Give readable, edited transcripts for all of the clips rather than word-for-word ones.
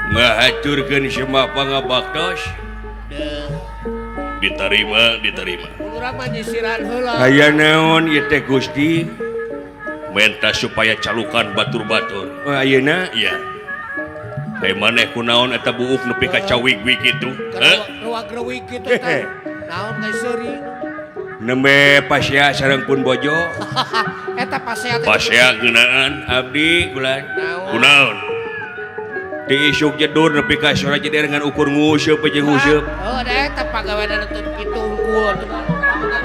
ngahaturkeun semua pangabaktos diterima urang mah nyisiran heula aya naon ieu teh Gusti menta supaya calukan batur-batur ayeuna iya teh maneh kunaon eta buuk nepi ka cawig-wig kitu ruwag-ruwig kitu teh naon geus seuri nembe pasea sareng pun bojo eta pasea geunaan abdi bulan kunaon di isuk jedur nepi ka sora jadi dengan ukur nguseup jeung nguseup oh da eta pagaweana teh kitu unggul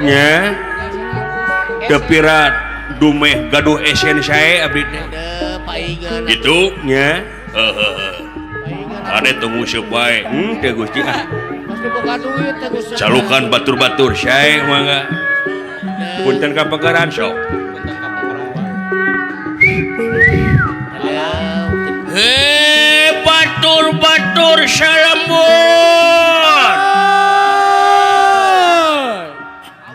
nya teu pirat dumeh gaduh esen sae abdi teh paingan gitu nya ane teu nguseup wae teh Gusti pasti boga duit teh Gusti calukan batur-batur sae mangga punten kapagaran sok batur-batur salembur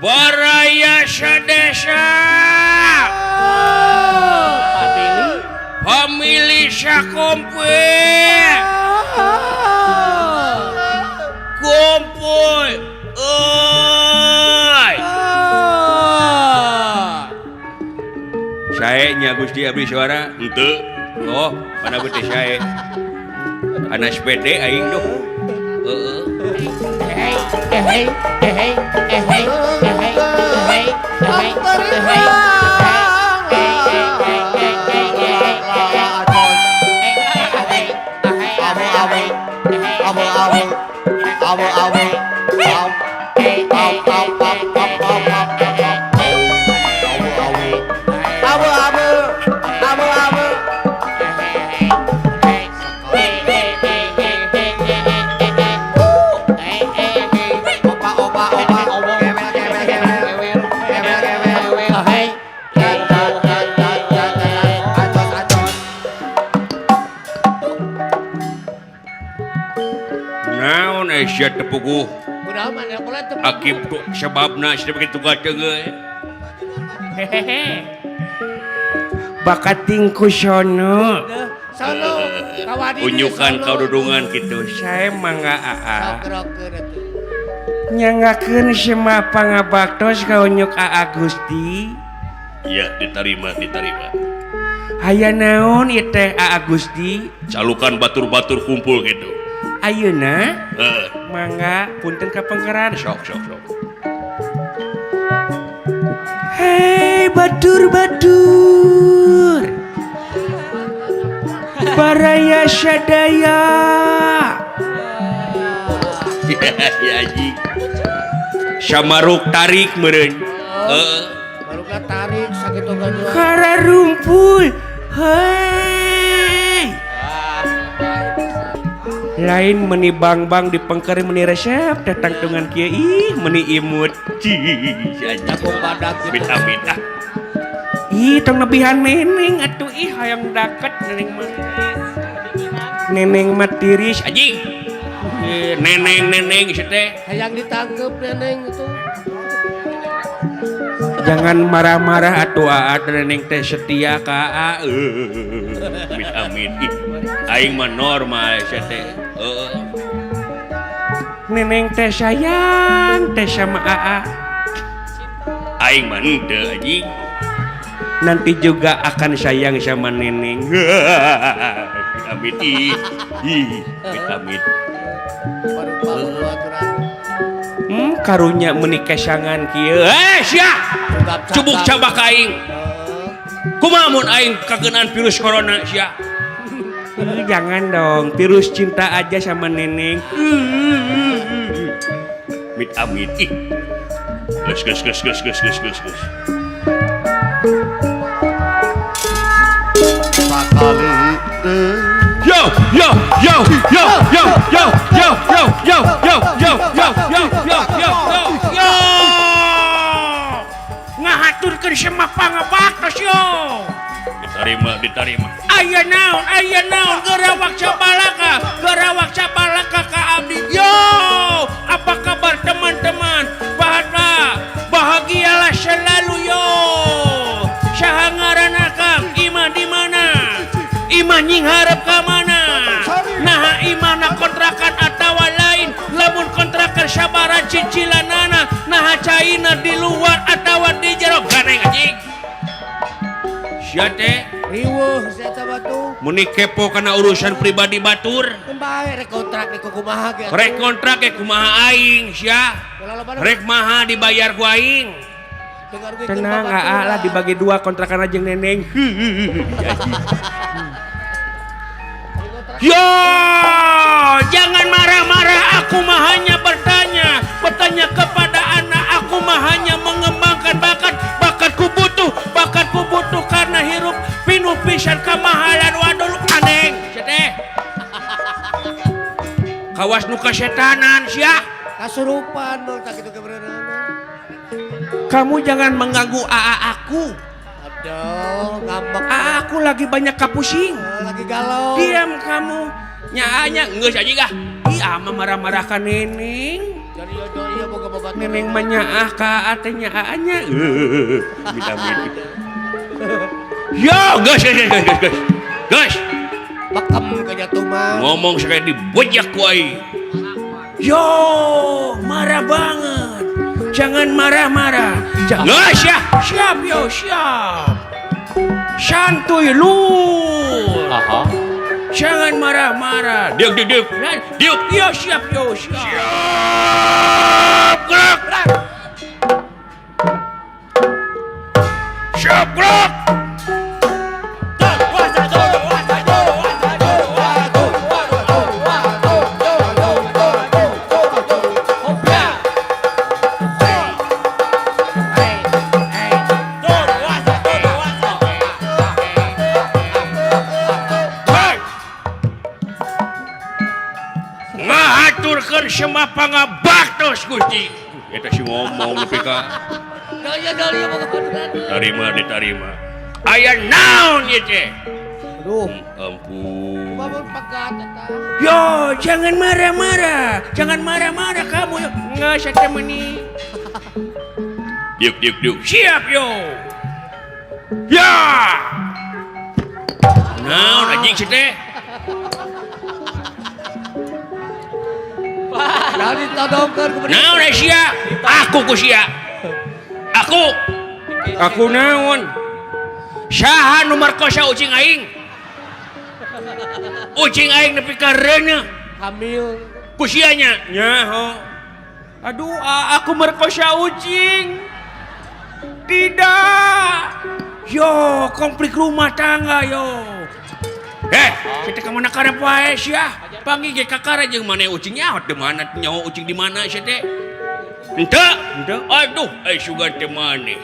baraya sadesa famili sakompe kumpul sae nya Gusti abdi suara henteu oh mana beuti sae anak sepede aing doh naon sia tepuguh kunaon mah kula teu akib sababna sia begitu gateuh hehehe bakat tingku sono sono kawadi unyukan kaududungan kitu sae mangga aa sok-rokeun atuh nyangakeun semua pangabaktos ka unyuk aa Gusti iya diterima aya naon ieu teh aa Gusti calukan batur-batur kumpul gitu ayeuna mangga punten kapangkaran sok hei batur-batur baraya sadaya ya ji samaruk tarik meureun baruga tarik sakitu gaduh kara rumpul hei lain meni bang dipengkeri meni resep datang dengan kieu ih meni imut jago badak vitamin ih tong nebihan neneng atuh ih hayang daket neneng mah tiris anjing neneng teh hayang ditangkep neneng itu jangan marah-marah atuh aa neneng teh setia ka aa amin aing mah normal sia teh neneng teh sayang teh sama aa aing mah henteu anjing nanti juga akan sayang sama neneng amin amin karunya menikah sangan kieu sia cubuk cabak aing kumaha mun aing kageunaan virus corona sia jangan dong virus cinta aja sama neneng mit amit ih gus sakali yo ngahaturkeun semua pangabaktos yo diterima aya naon gerawak capalaka ka abdi yo apa kabar teman-teman bahagialah selalu yo saha ngaranna Kang Ima di mana Ima nying hareup ka mana nah Ayeuna di luar atau di jero ganeng anjing. Sia teh Riweuh sia eta batu. muni kepo kana urusan pribadi batur. Kembali rek kontrak rek kumaha ge. Rek kontrak ke kumaha aing sia. Rek maha dibayar ku aing. Tenang lah dibagi dua kontrakan aja neneng. Yo, jangan marah-marah. Aku mah hanya bertanya kepada anak. Aku mah hanya mengembangkan bakatku butuh karena hirup pinuh pisan kamahalan waduh aneng. Sedeh. Kawas nu kasetanan sia. Kasurupan dong tak gitu kebenaran. Kamu jangan mengganggu AA aku. Aduh, ngambek. AA aku lagi banyak kapusing. Lagi galau. Diam kamu. Nyaanya geus aja gah. Ih, ama marah-marah ka neneng. Jadi iya boga babat. Neneng mah nyaah ka ate nyaahnya. Vitamin. Yo, guys. Guys. Bekam kejatuh mah. Ngomong sekali dibojak ku aing. Yo, marah banget. Jangan marah-marah. Jangan siap yo, siap. Santuy lu. Aha. Jangan marah-marah. Diuk. Yo, siap yo, siap. Gerak. Siap, gerak. Ngahaturkeun semua pangabaktos Gusti. Eta si ngomong nepi ka. Daya boga. Diterima. Aya naon ieu teh? Aduh, Ampun. babon pegat eta. Yo, jangan marah-marah. Jangan marah-marah kamu. Nggak usah temani. Diuk. Siap yo. Ya. Naon anjing si teh? Nah ditodongkeun ku Naon sia? Aku ku sia. Aku naon? Saha nu markosa ucing aing? Ucing aing nepi ka reuneuh. hamil. Ku sia nya. Nyaho. Aduh, aku merkosa ucing. Tidak. Yo, konflik rumah tangga yo. Kita ke mana karep wae sia? Panggil ge kakara jeung mana ucing nyaho teh mana nyaho ucing di mana sia teh? Henteu. Aduh, sugan teh maneh.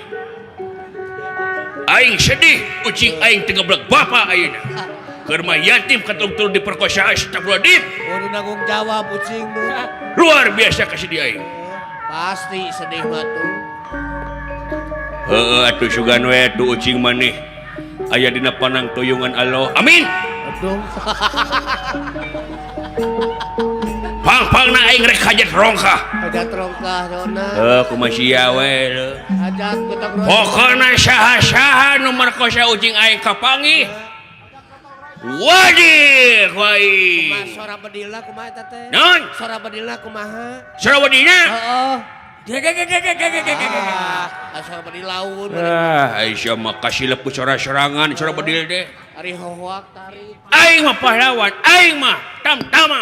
Aing sedih, ucing aing teu ngebleg bapa ayeuna. Keur mah yatim katung-tung diperkosa astagfirullahaladzim. Oh dinanggung jawab ucing nu. Luar biasa kasih dia aing. Pasti sedih batu. Heeh atuh sugan we tu ucing maneh. Aya dina panang tuyungan Allah. Amin. Aduh. Pang-pangna aing rek hajat rongkah. Hajat rongkah dona. Kumaha sia we. Hajat kita bro. Pokona saha-saha nu markosa ucing aing kapanggih. Wadih, Kumaha sora bedilna kumaha eta teh? Non, Sora bedilna kumaha? Surawadina. Heeh. Sora bedil laun. Aisyah mah kasih lepu serangan Surabadil deh. Ari hohoak tarik. Aing mah pahlawan, aing mah tamtama.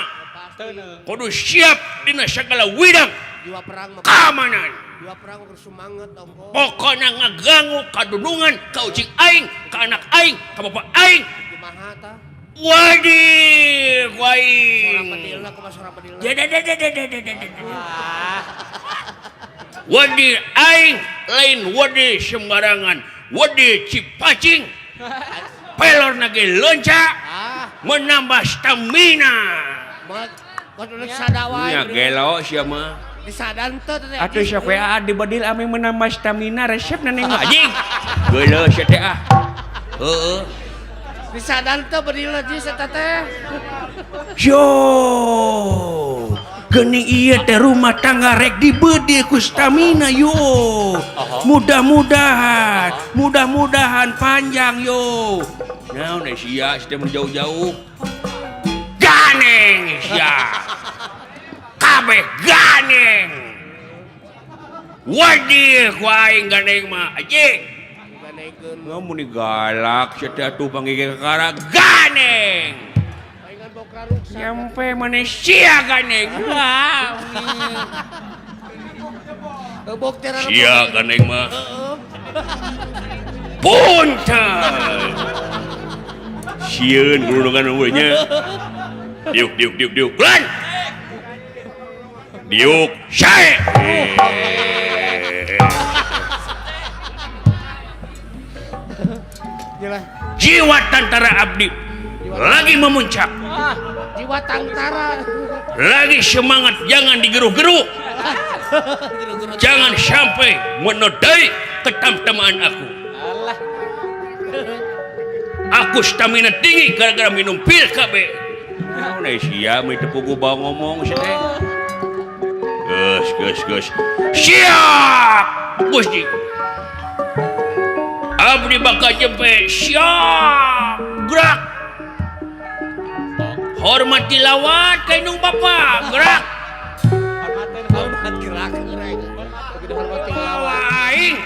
Kudu siap dina segala widang Jiwa perang mah. keamanan. Jiwa perang kudu semangat ongko. Pokona ngaganggu kadunungan ka ucing aing, ka anak aing, ka bapak aing. Kumaha tah? Wadih, Sora aing. bedilna kumaha sora bedilna? Wadih aing lain wadih sembarangan. Wadih cipacing. Pelor nage lonca menambah stamina. Kudu sadawai. Nya gelo sia mah. Disadan teh teh. Atuh sia WA di badil ame menambah stamina resep neneng anjing. Geuleuh sia teh ah. Heeh. Disadan teh bedilna jis eta teh. Yo. Geuning ieu teh rumah tangga rek dibeudeul ku stamina yo. Mudah-mudahan panjang yo. Naon sia teh menjauh-jauh. Ganeng sia. Kabeh ganeng. Wajih ku aing gandeng mah aji. Ganengkeun. Ngamun ni galak sia atuh panggih kakara gandeng. Paingan bokra ruksa. Nyampe mana sia gandeng. Bok teh rara. Sia gandeng mah. Punten. Sieun gulungan we nya. Diuk. Lan. Diuk, syai. Jelas. Jiwa tantara abdi lagi memuncak. Jiwa tantara. Lagi semangat, jangan digeru-geru. Jangan sampai menodai ketamtamaan aku. Allah. Aku stamina tinggi gara-gara minum pil KB. Nah, sia mah teu pugu bawa ngomong sih teh. Gus. Siap, Gusti. Abdi bakal jempe. Siap, gerak. Hormati lawat kainung Bapak, gerak. Hormat gerak. Begitu hormati lawan. Aing.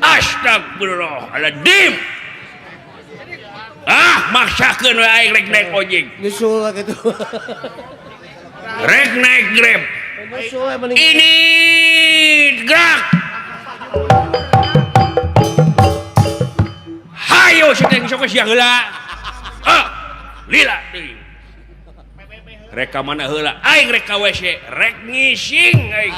Astagfirullahaladzim. Maksakeun we aing rek naik ojek. Nyusul gitu. Rek naik Grab. Nyusul mending. Ini gerak. Hayo sedeng sok sia heula. Lila deui. Rek ka mana heula? Aing rek ka WC, rek ngising aing.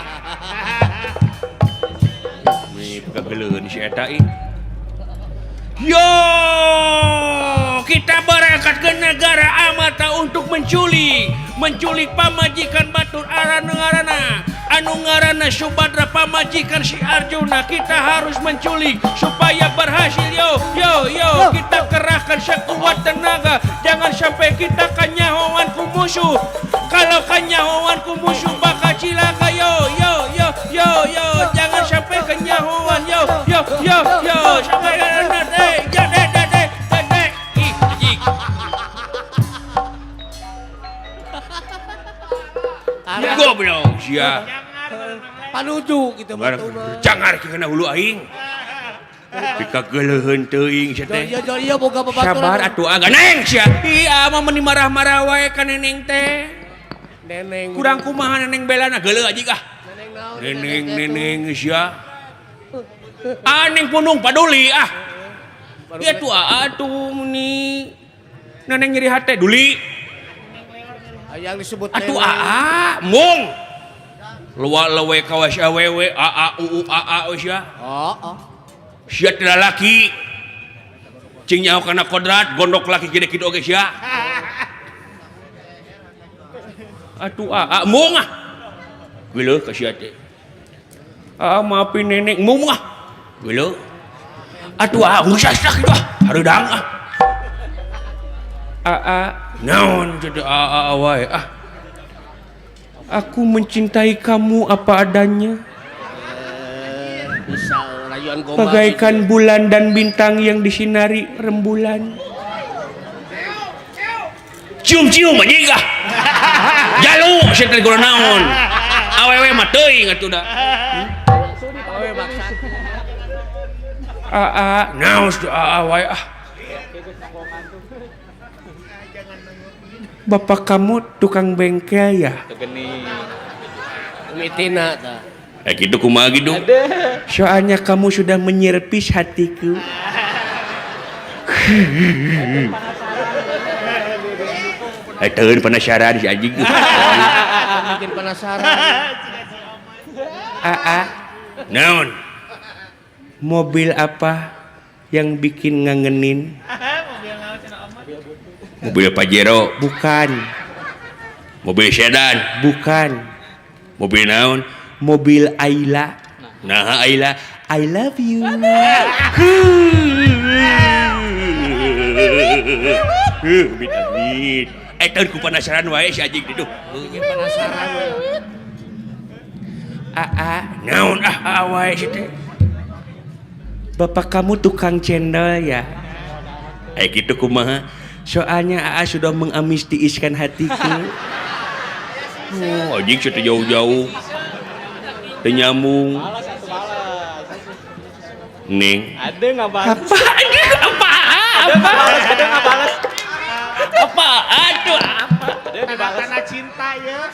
Nih kageleun si eta ieu. Yo, kita berangkat ke negara Amata untuk menculik pamajikan Batur Aranengarana, anu ngaranna Subadra pamajikan si Arjuna. Kita harus menculik supaya berhasil. Yo, kita kerahkan sekuat tenaga. Jangan sampai kita kanyahoan ku musuh. Kalau kanyahoan ku musuh bakal cilaka. Yo, jangan sampai kanyahoan. Yo, sampai goblok sia. Panuju gitu mah. Jangar kena hulu aing. Dikageuleun teuing sia teh. Iya boga babaturan. Sabar atuh ganeng sia. Iya mah meuni marah-marah wae ka neneng teh. Neneng. Kurang kumaha neneng belana geuleuh aji kah. Neneng naon? Neneng sia. Neng punung paduli Ieu tuh atuh meni neneng nyeri hate duli. Yang disebut Atuh mung. Luwa lewe kawas awewe uu sia. Sia teh lalaki. Cing nyaho kana kodrat gondok laki gede-gede oge sia. Atuh mung geuleuh ka sia teh. Maafin nenek mung geuleuh. Atuh ngusasna kitu hareudang naon jadi wae aku mencintai kamu apa adanya. Bisa rayuan gombal. Bagaikan bulan dan bintang yang disinari rembulan. Cium-cium aja gak? Jalu sia teh guna naon. Awewe mah teuing atuh da. Awewe maksa. Naon wae Bapak kamu tukang bengkel ya? Umitina tah. Gitu kumaha gitu. Soalnya kamu sudah menyerpis hatiku. Teueun penasaran si anjing. Bikin penasaran. Naon? Mobil apa yang bikin ngangenin? Mobil Pajero? Bukan. Mobil sedan? Bukan. Mobil naon? Mobil Ayla. Nah Ayla, I love you. Amit. Teueun ku penasaran wae si anjing ditu. Bikin penasaran. Naon wae si teh. Bapak kamu tukang cendol ya? Gitu kumaha? Soalnya sudah mengamnistiiskan hatiku. Anjing sudah jauh-jauh. teu nyambung. Ning. Ada nggak balas? Apaan tuh? Apa? Ada dibalas. Karena cinta ya.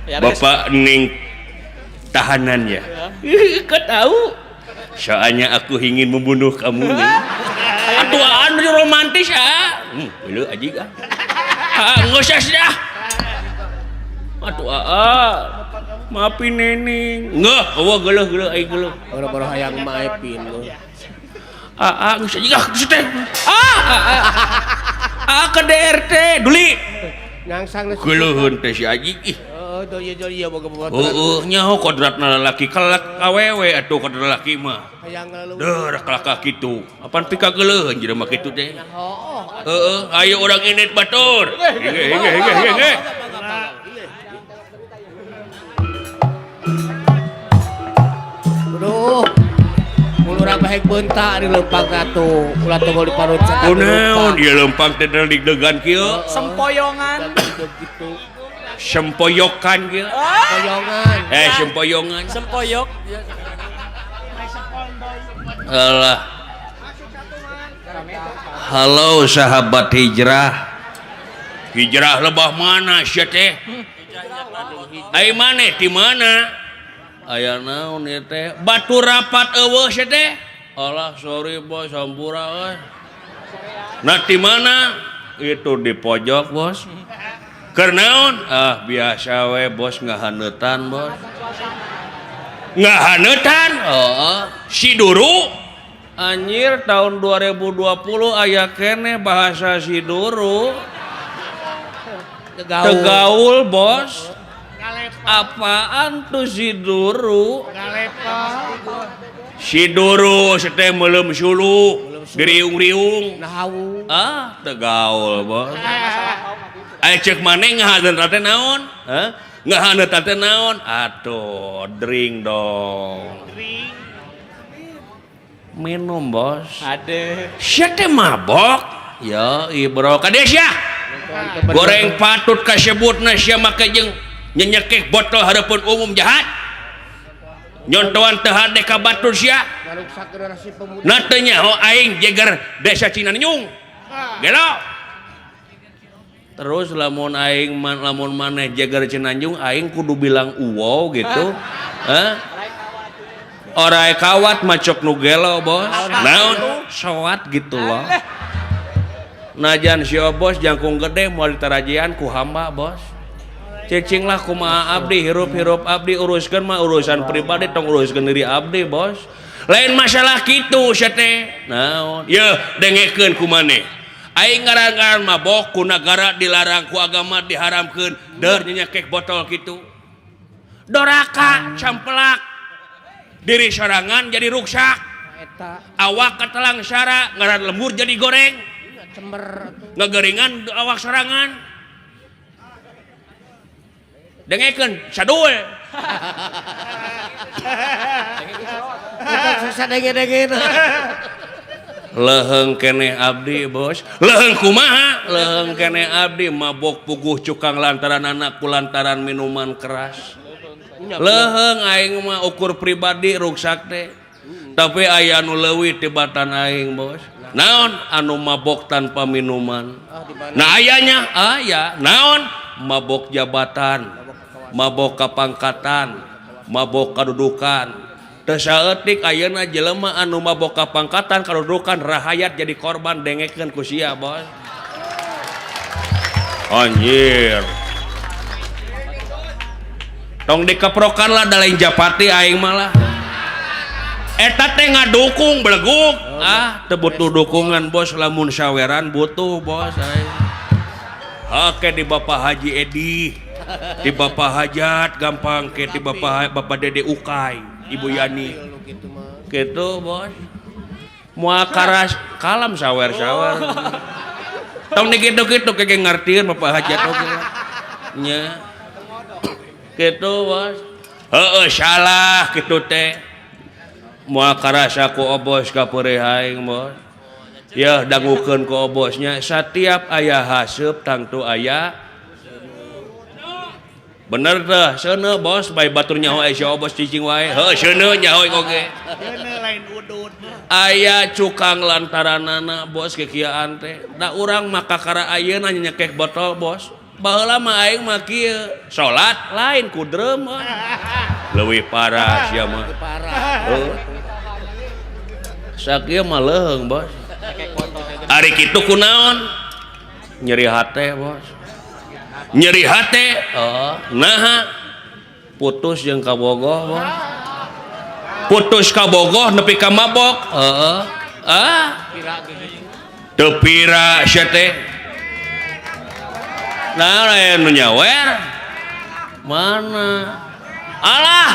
Ya, Bapak Ning tahanan ya. Kau tahu? Soalnya aku ingin membunuh kamu nih. Atuan romantis ah. Belum aja kan. Nggak usah dah. Atuan. Maafin Neneng. Nggak, gua geluh aing geluh. Baru-baru hayang maepin lu. Nggak usah juga. Ke DRT duli. Nyangsang Geluhun teh si Aji. Oh, iya boga boga. Nyaho kodratna lalaki kelak awewe atuh kodrat lalaki mah. Hayang lalu. Dah kelak kitu. Apaan pika geuleuh jelema kitu teh. Oh. Ayo orang init batur. Hege. Aduh. Mulurang baik bentak di lempang ratu. Ulah tunggu di parut. Kunaon ieu lempang teh deg-degan kieu. Sempoyongan. Gitu. Sempoyokan kieu. Koyongan. Sempoyongan. Sempoyok. Alah. Halo sahabat hijrah. Hijrah lebah mana sia teh? Ai maneh di mana? Aya naon ieu teh? Batu rapat eueuh sia teh? Alah sorry bos sampura euy. Nah di mana? Itu di pojok bos. Keur naon? Biasa we bos ngahaneutan bos. Ngahaneutan? Si Duru. Anjir tahun 2020 aya keneh bahasa si Duru. Tegaul bos. Apaan tuh si Duru? Si Duru seteh meuleum sulu, diriung-riung. Nahawu. Tegaul bos. Aya ceuk maneh ngahaneutan teh naon? Ngahaneutan teh naon? Atuh, drink dong. Minum bos. Ada. Sia teh mabok. Ya, bro, kade sia. Goreng patut kasebutna sia make jeung nyenyekek botol hareupeun umum jahat. Nyontoan teu hade ka batur sia. Ngaruksak generasi pemuda. Na teu nyaho aing jeger desa Cinanjung. Gelo. Terus lamun aing lamun maneh jeger Cinanjung aing kudu bilang uwow gitu. Orai kawat macok nu gelo bos. Naon soat gitu loh. Najan si bos jangkung gede moal ditarajian ku hamba bos. Cicing lah kumaha abdi hirup-hirup abdi uruskeun mah urusan pribadi tong uruskeun diri abdi bos. Lain masalah kitu sia teh. Naon? Yeuh dengekeun ku maneh. Aing ngarangan mabok ku nagara dilarang ku agama diharamkeun deur nyekek botol kitu. Doraka camplak. Diri sorangan jadi ruksak. Awak katelang syara ngaran lembur jadi goreng. Cember. Ngageringan awak sorangan. Dengekeun sadul. Kita susah denge-denge. Leheung keneh abdi bos. Leheung kumaha? Leheung keneh abdi mabok puguh cukang lantaran anak kulantaran minuman keras. Leheung aing mah ukur pribadi ruksak teh. Tapi aya anu leuwih tibatan aing bos. Naon anu mabok tanpa minuman? Nah ayanya aya naon? Mabok jabatan, mabok kapangkatan, mabok kadudukan. Teu saeutik ayeuna jelema anu mabok kapangkatan kadudukan rahayat jadi korban dengekeun ku sia bos. Anjir. Tong dikeprokan lah da lain japati aing malah. Eta teh ngadukung beleguk. Teu butuh dukungan bos lamun saweran butuh bos aing. Oke di Bapak Haji Edi, di Bapak Hajat gampang ke di Bapak Dede Ukay, Ibu Yani. Gitu bos. Moal karas kalam sawer-sawer. Tong dikitu-kitu kege ngartieun Bapak Hajat oge. Nya. Gitu bos. Salah gitu teh. Moal karasa ku obos ka peureuh aing bos. Ya dangukeun ku obosnya setiap aya haseup tangtu aya bener teh seuneu bos bae batur nyaho aya bos cicing wae heuh seuneu nyaho oge lain udud. aya cukang lantaranana bos kekieuan teh da urang maka kara ayeuna nyekek botol bos baheula mah aing mah kieu salat lain ku dreum leuwih parah sia mah heuh sakieu mah leuheung bos ari kitu kunaon nyeri hate bos nyeri hate nah putus jeung kabogoh bos putus kabogoh nepi ka mabok teu pira sia teh nah anu nyawer mana alah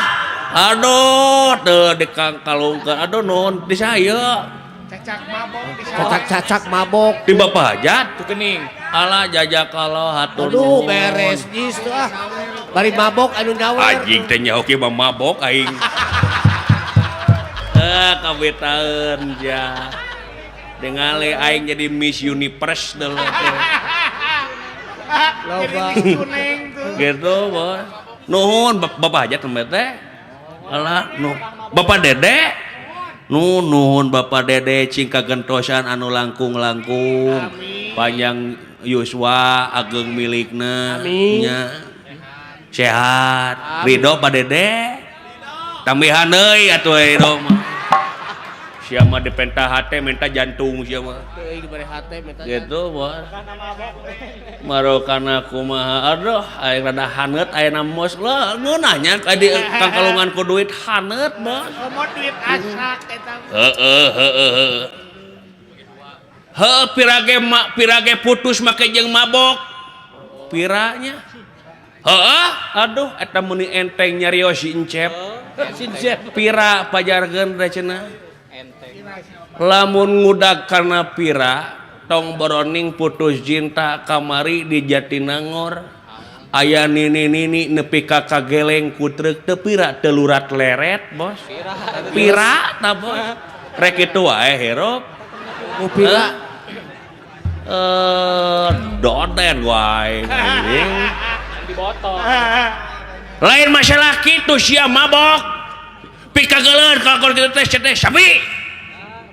aduh teu dikalungkeun aduh naon di saya cacak mabok di bapak hajat Tuh kening. alah jajak kalau hatur aduh beres jis tuh bari mabok anu nyawer anjing teh nyaho kieu mah mabok aing kabetaeun ja dengali aing jadi Miss Universe dulu teh loba gitu bos nuhun bapak hajat teh alah nu bapak dede nuhun bapak dede cing kagentosan anu langkung-langkung panjang yuswa ageng milikna nya sehat ridho pak dede tambihan deui atuh ridho mah sia mah dipenta hate minta jantung sia mah gitu bos marokana kumaha aduh aya rada haneut aya mos lah nanya ka di Kang Kalungan ku duit haneut bos Mau duit asak eta. Pirage putus make jeung mabok piranya aduh eta meuni enteng nyarios si Encep pira pajargeun teh cenah lamun ngudag karena pira tong boroning putus cinta kamari di Jatinangor aya nini nepi ka kageleng ku treuk teu pira teu lurat leret bos pira ta bos rek kitu wae herop ku pira doden wae anjing Di botol. lain masalah kitu sia mabok pikageuleun kalkol kitu teh sapi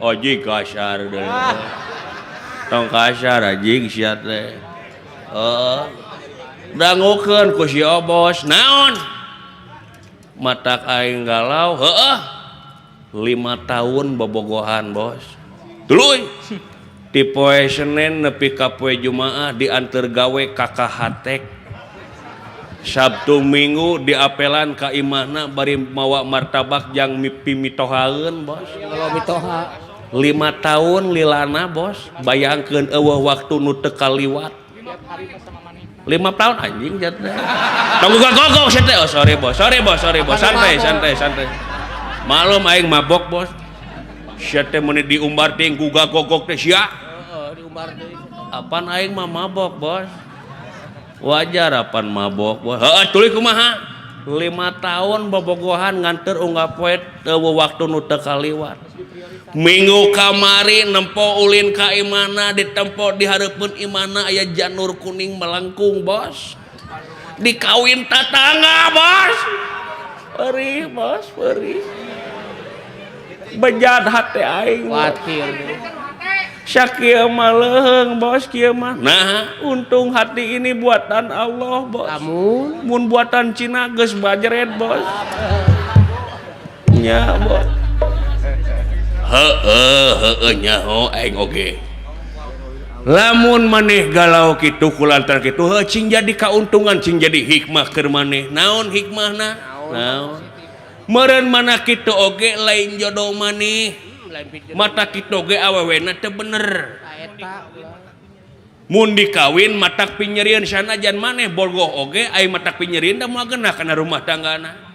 oji kasar deui tong kasar anjing sia teh dangukeun ku si Obos naon matak aing galau 5 tahun bobogohan bos tuluy di poe Senin nepi ka poe Jumaah diantar gawe kakak hatek Sabtu Minggu diapelan ka imahna bari mawa martabak jang mipi mitohaeun bos kalau mitoha 5 tahun lilana bos bayangkeun eueuh waktu nu teu kaliwat 5 tahun anjing jatna tong gogok sia teh oh sorry bos santai malum aing mabok bos sia teh meuni diumbar ting gogok teh sia diumbar deui apan aing mah mabok bos wajar apan mabok bos heuh tuluy kumaha 5 tahun bobogohan nganter unggah poe eueuh waktu nu teu kaliwat minggu kamari nempo ulin ka imana ditempo di hareupeun imana aya janur kuning melengkung bos dikawin tatangga bos perih bejat hati aing khawatir sakieu mah leuheung bos kieu mah nah untung hati ini buatan Allah bos lamun mun buatan Cina geus bajret bos nya bos heueuh nyaho aing oge lamun maneh galau kitu kulantar kitu cing jadi kauntungan cing jadi hikmah keur maneh naon hikmahna naon meureun mana kitu oge lain jodoh maneh mata kitu oge awewena teu bener mun dikawin matak pinyerieun sanajan maneh bogoh oge aya matak pinyerieun da moal geunah kana rumah tanggana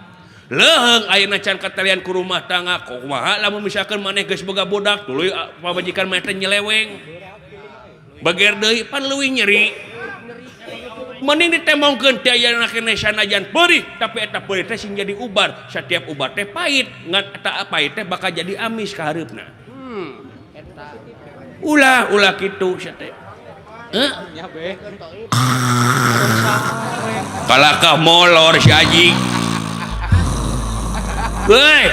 leuheung ayeuna can katalian ku rumah tangga kumaha lamun misalkan maneh geus boga budak tuluy pabajikan maneh teh nyeleweng bager deui pan leuwih nyeri mending ditembongkeun ti ayeuna keneh sanajan perih tapi eta perih teh sing jadi ubar setiap ubar teh pahit ngan eta pahit teh bakal jadi amis ka hareupna eta ulah kitu sia teh Kalakah molor si Aji. Woi,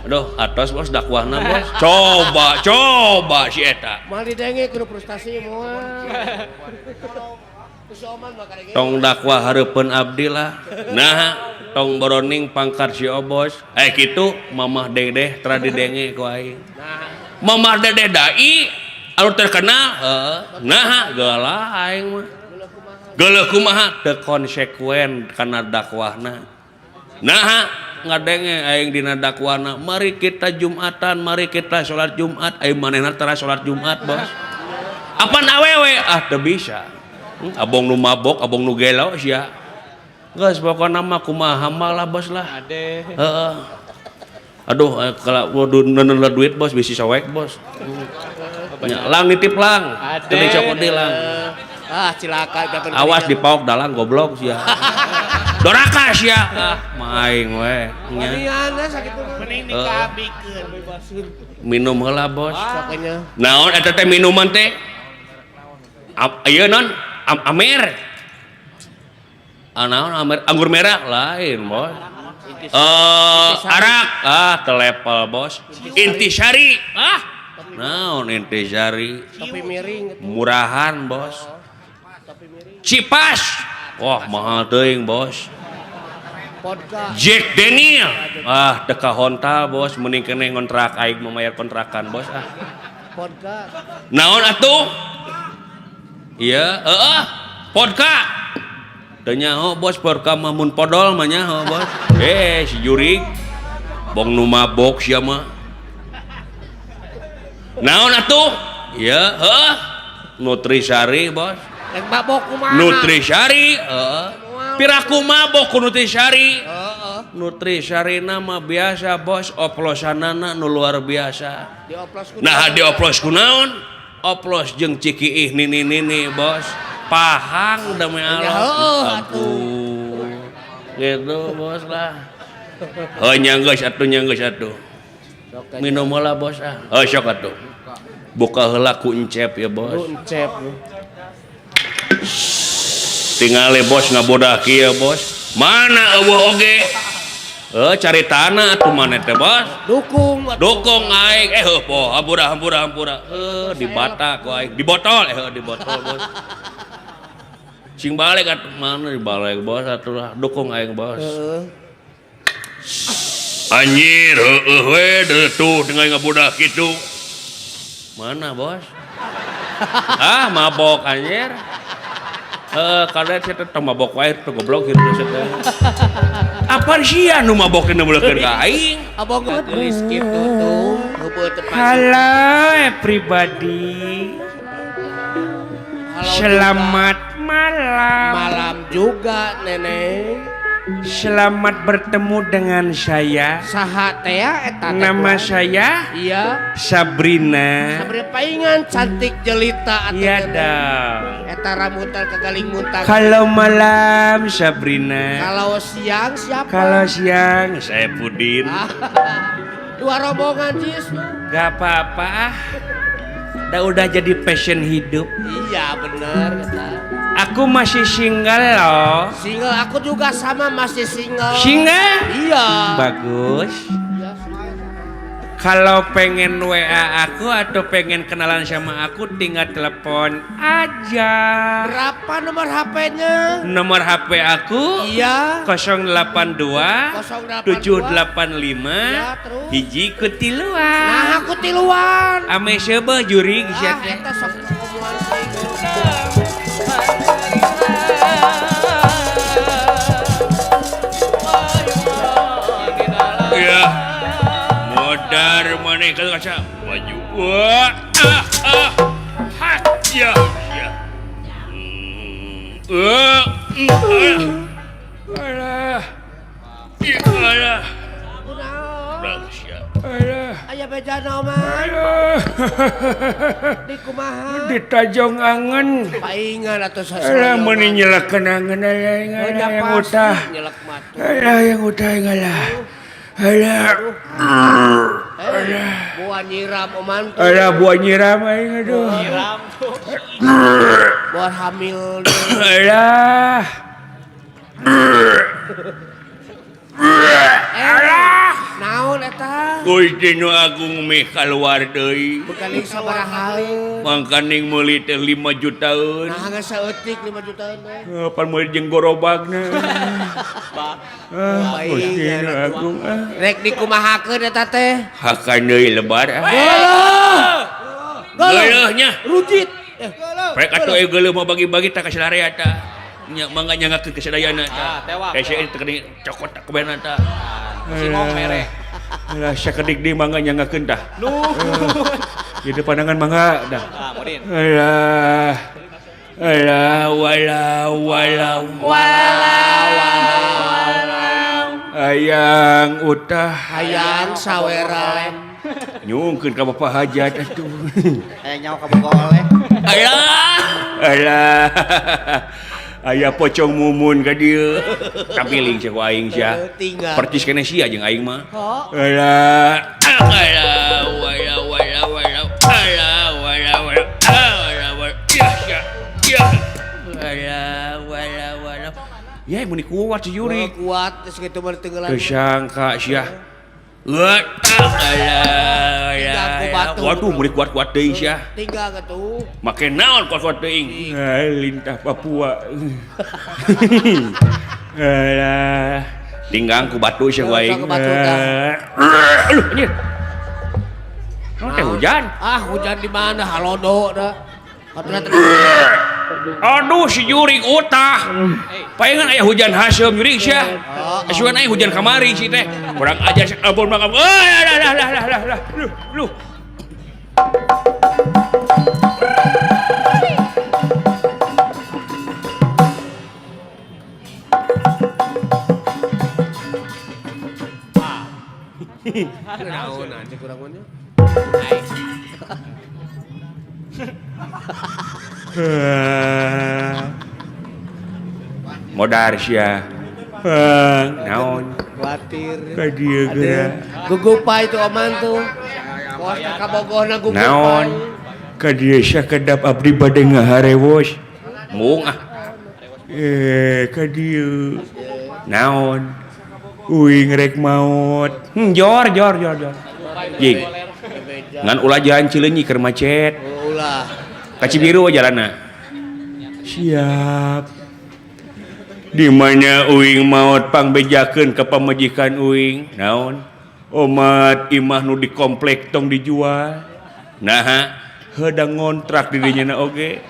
aduh, atos bos dakwahna bos. Coba si eta. Mal didenge kudu frustasi moal. Kusoman mah kadege. Tong dakwah hareupeun abdi lah. Nah, tong boroning pangkat si Obos. Kitu mamah dedeh tra didenge ku aing. Mamah dedeh dai anu terkenal, nah geula aing mah. Geuleuh kumaha teu konsekuen kana dakwahna. Nah, ngadenge aing dina dakwahna, mari kita Jumatan, mari kita salat Jumat, aing manehna tara salat Jumat, Bos. Apaan awewe? Teu bisa. Abong nu mabok, abong nu gelo sia. Geus pokona mah kumaha lah Bos lah. Heeh. Aduh, kalau neuneuh duit Bos bisi sowek Bos. Nya lang nitip lang. Teu dicokot di lang. Cilaka dapat. Awas dipaok dalang goblok sia. Doraka sia. Maing we. Nya sakitu mending dikabikeun. Minum heula Bos. Pokoknya. Naon eta teh minuman teh? Ieu non Amer. Naon Amer? Anggur merah lain Bos. Arak telepel Bos. Intisari. Naon intisari? Topi miring. Murahan Bos. Cipas. Wah mahal teuing Bos. Vodka. Jack Daniel. Teka honta Bos, mending kene ngontrak aing memayar kontrakan Bos. Vodka. Naon atuh? Iya, vodka. Teu nyaho Bos, vodka mah mun podol mah nyaho Bos. Si jurig. Bong nu mabok sia mah. Naon atuh? Iya, Nutrisari Bos. Rek mabok kumaha? Nutrisari, piraku mabok ku Nutrisari. Nutrisari nama biasa Bos, oplosanana nu luar biasa. Dioplos ku. Nah, dioplos ku naon? Oplos jeung cikiih nini Bos. Pahang da me Allah. Gitu Bos lah. Nyanggeus atuh. Minum heula Bos sok atuh. Buka heula ku encep ya Bos. Encep. Tinggal Bos ngabodah kieu Bos. Mana eueuh oge? Caritana atuh maneh teh Bos. Dukung aing. Po hampura. Di bata ku aing. Di botol Bos. Sing balik atuh mana di balik Bos atuh lah. Dukung aing Bos. Anjir we tuh dengan ngabodah kitu. Mana Bos? Mabok anjir. Kada saya teh mabok wae teh goblok kitu teh. Apaan sia nu mabok teh neulekeun ka aing? Abang geus kitu tuh. Heupeut tepat. Halo everybody. Selamat malam. Malam juga Nenek. Selamat bertemu dengan saya. Saha teh eta? Nama saya Iya. Sabrina. Sabrina paingan cantik jelita atuh. Iya dong. Eta rambutan kagaling muntah. Kalau malam Sabrina. Kalau siang siapa? Kalau siang saya Pudin. Dua rombongan Jis. Gak apa-apa. Udah jadi passion hidup. Iya bener kata. Aku masih single loh. Single aku juga sama masih single. Single? Iya. Bagus. Iya. Kalau pengen WA aku atau pengen kenalan sama aku tinggal telepon aja. Berapa nomor HP-nya? Nomor HP aku Iya. 082 785 Ya, terus? hiji kutiluan. Nah aku tiluan. Ame seubeuh jurig sia teh. Eta sok ngomong sih. Iya. Modar maneh ka kaca. Maju. Wah. Ya. Alah. Alah. Bagus ya. Aya bejana mah. Di kumaha? Di Tajong Angen. Paingan atuh Alah meuni nyelekeun angen aya yang utah. Nyelek matu. Alah yang utah ngalah. Alah. buah nyiram oman tuh. Ada buah nyiram aing aduh. Nyiram tuh. Buat hamil. Alah. Naon eta? Gusti nu agung meh kaluar deui. Bekaling sabaraha. Mangkaning meuli teh 5 jutaan. Nah geus saeutik 5 jutaan teh. Pan meuli jeung gorobagna. Baik, Gusti nu agung Rek dikumahakeun eta teh. hakan deui lebar. Geuleuhnya. Rujit. Rek atuh geuleuh mau bagi-bagi tak ka sadaya ta. Nya mangga nyangakeun ka sadayana ta. tewak. Hese teu keuning cokot tak kubena ta. Si ngong mere. Lah sakedik di mangga nyangakeun tah. Di depan pandangan mangga dah. Mudin. Alah. Ayang utah Hayang saweran. nyungkeun ka bapak hajat atuh. Nyawa kabogoh oleh. Alah. Aya pocong mumun ka dieu. Kapiling sia ku aing sia. Tinggal. Percis kene sia jeung aing mah. Oh. Alah. Ya, mun kuat si Yuri. Kuat geus kitu mah tenggelan. Kesangka sia. Waduh, mun kuat-kuat deui sia. Tinggal atuh. Make naon kuat-kuat teuing? Lintah Papua. Alah, tinggang ku batu sia ku aing. Ku batu tah. Aduh, anjir. Naon teh hujan? Hujan di mana? Halodo dah. Aduh, si Yuri utah. Palingan aya hujan haseum Yuri sia. Asuhan aya hujan kamari si teh. Kurang ajar sak abon makam. Lah. Lu. Naon anjing kurang mah. Modar sia. Naon? Khawatir. Ka dieu geura. Gugupai tuh oman tuh. Kos ka bogohna gugupai. Naon? Ka dieu sia kedap abdi bade ngaharewos. Mung ah. Ka dieu. Naon? Uing rek maot. Jor. Jing. Ngan ulah jalan Cileunyi keur macet. Ulah. Ka Cibiru jalanna. Siap. Di mana uing maot pangbejakeun ka pamajikan uing? Naon? Omat imah nu di komplek tong dijual. Nah, heudang ngontrak di dinya oge.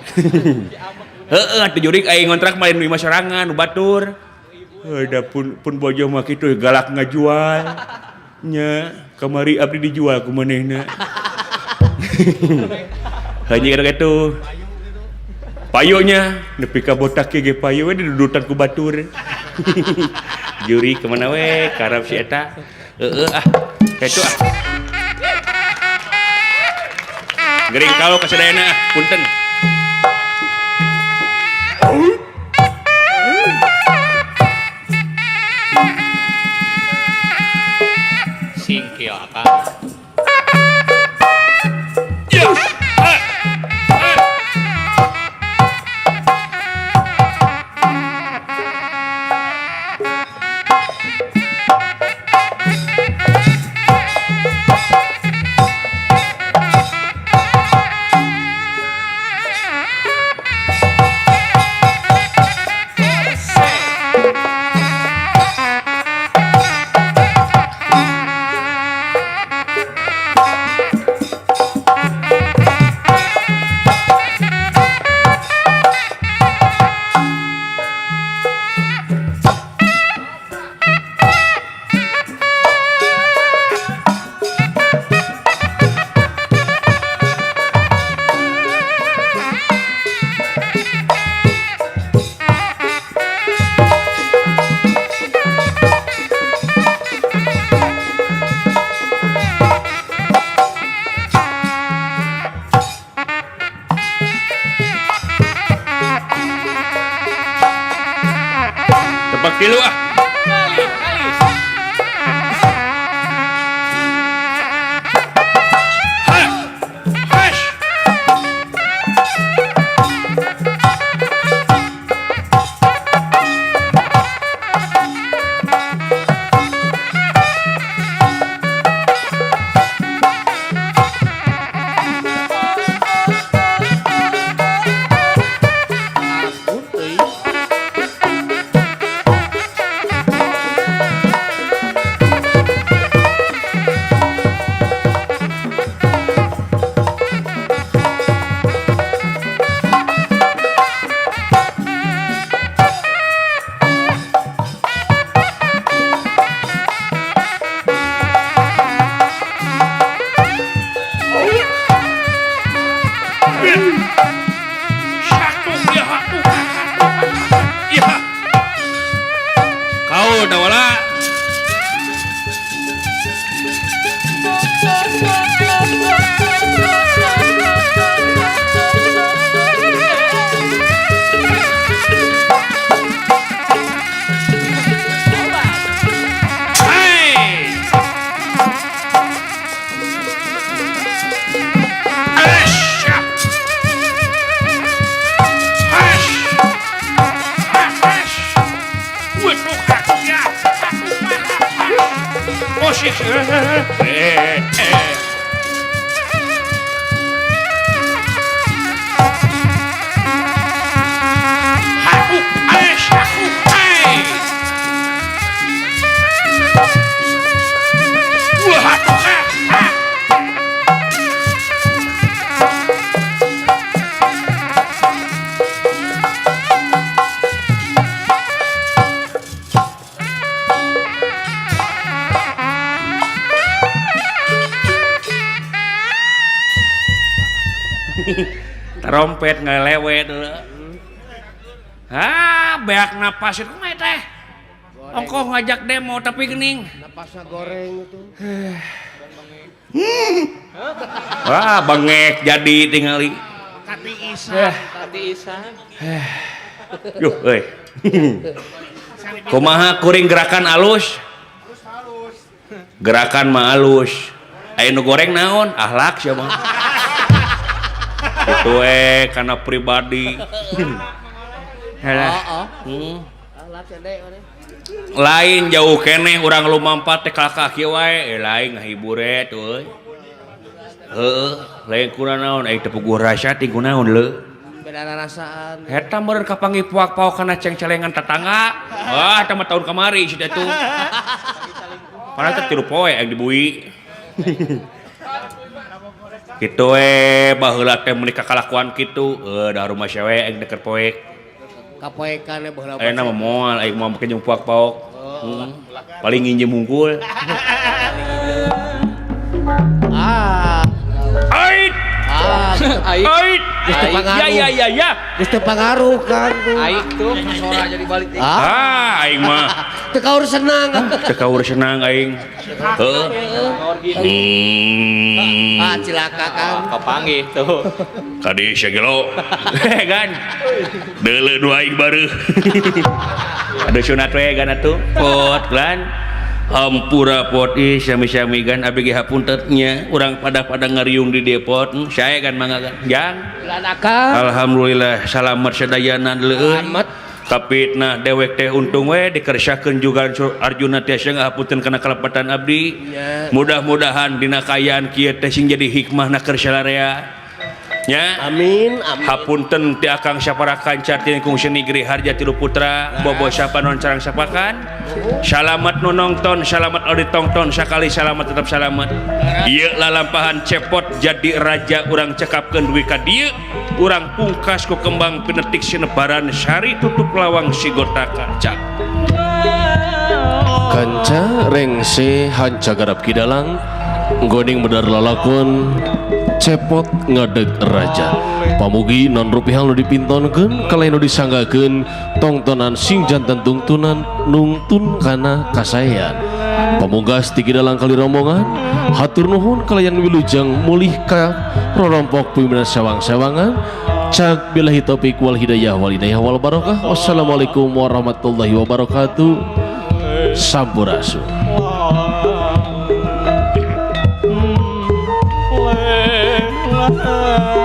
Heeh, atuh jurig aya ngontrak main nu imah sorangan nu batur. Heuda pun bojo mah kitu galak ngajual. Nya, kamari abdi dijual ku manehna. Hanya gitu. Payonya nepi ka botak ge payo we didudutan ku batur. Juri kemana we karab si eta. Kitu ah. Gering kalau ka sadayana punten. Singkil akang. Trompet ngelewe dulu. Beak napas itu mah teh. Ongkoh ngajak demo tapi gening. Napasnya goreng itu. Wah, bengek jadi tingali. Kati isan. Yuh, euy. Kumaha kuring gerakan alus? Gerakan mah alus. Aya nu goreng naon? Ahlak sia mah. Itu karena pribadi. Lain jauh keneh urang lumampat teh kakak kieu wae, lain ngahibur tuh. Heeh, lain kuna naon teu puguh rasa ti kunaon leu. Beda rasaan. Eta meureun kapanggih puak-paok kana ceng-celengan tetangga. Wah, eta mah tahun kamari si itu. Padahal teh 3 poe yang dibui. Kitu baheula teh meuli kakalakuan kitu, da rumah cewek aing deket poek. Kapoekan baheula. Ayeuna mah moal aing mah make jeung puak-paok. Paling nginjem hungkul. Ait. Ait. Ya. Geus teu pangaruh kan. Aik tuh sora jadi balik. Aing mah Teu kaur senang. teu kaur senang aing. Heuh. Cilaka kan. Kepanggih tuh. Kadi sagelo. Kan. Deuleu nu aing bareuh. Ada sunat we gan atuh. Pot lan. Hampura pot sami-sami gan abdi ge hapunten nya urang pada ngariung di depot sae kan mangga kan jang alhamdulillah salamet sadayana leueuh kapitna dewek teh untung we dikersakeun juga Arjuna tiasa ngahapunten kana kalepatan abdi mudah-mudahan dina kayaan kieu teh sing jadi hikmahna keur salarea nya Amin. hapunten ti akang saparakan cartin kung senigri harja tilu putra bobo sapa non carang sapakan salamet nu nongton salamet odi tongton sakali salamet tetap salamet ieu lalampahan cepot jadi raja urang cekapkeun duwi ka dieu urang pungkas ku kembang pinetik sinebaran sari tutup lawang sigota kaca kanca rengse hanca garap kidalang goding bedar lalakon cepot ngadeg raja pamugi non rupiah nu dipintonkeun kalain nu disanggakeun tongtonan sing jantan tungtunan nungtun kana kasayan pamugas ti kidalang kali rombongan hatur nuhun kalayan wilujeng mulih ka rorompok pimpinan sewang-sewangan cak billahi taufik wal hidayah wal barokah wassalamualaikum warahmatullahi wabarakatuh sampurasun. Ah